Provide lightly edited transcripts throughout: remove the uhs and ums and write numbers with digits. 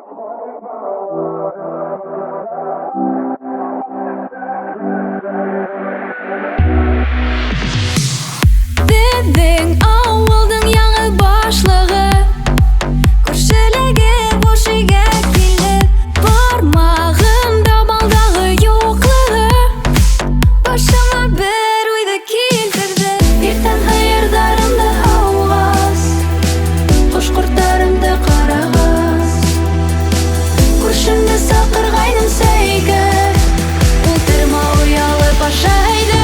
Біздің ауылдың яңа башлығы көршілерге бош үйге келіп бармағында балдағы жоқлығы башыма бір ойды келтірді. Ертең қайырдарымды ауғаз, құш-құрттарымды қарағаз, көршімді сақырғайдым сәйгі, отырма ұялып ашайды.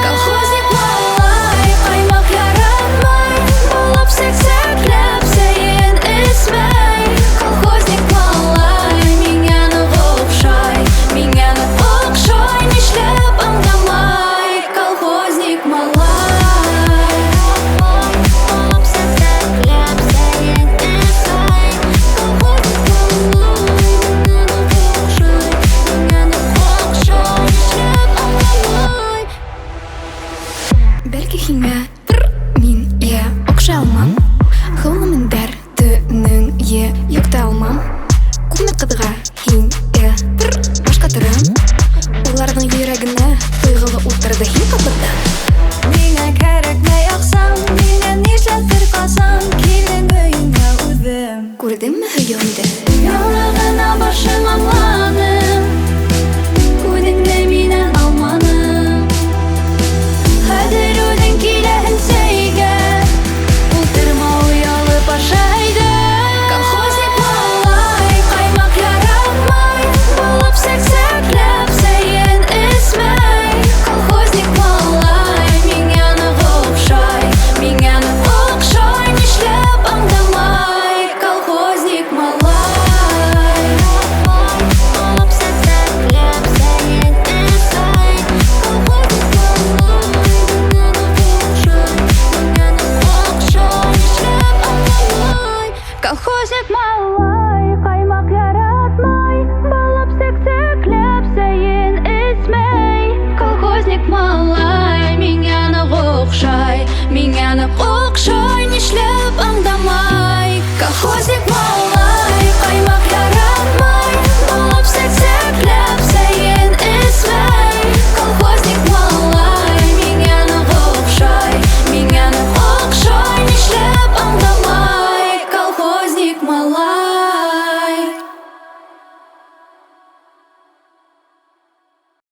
Колхозник Малай, қаймақ яратмай, болып сәк-сәкләп сәйін ісмәй. Колхозник Малай, меңені оқшай, нишлеп аңдамай. Колхозник Малай, болып сәк-сәкләп сәйін ісмәй. Колхозник Малай, меңені оқшай, нишлеп аңдамай. Бәлки һиңа мин оқшай алмам, ғылымын дәртінің йөкті алмам. Күпме қыдға һиңа башқа түрім, олардың йөрәгенә тойғылы ултырды һин капыттан. Миңа кәрәкмәй аксаң, миңа нишләтер калсаң, килен өеңә үҙем. Күрдеңме һөйөңдө? Яңа гына башың аңланым, күҙеңне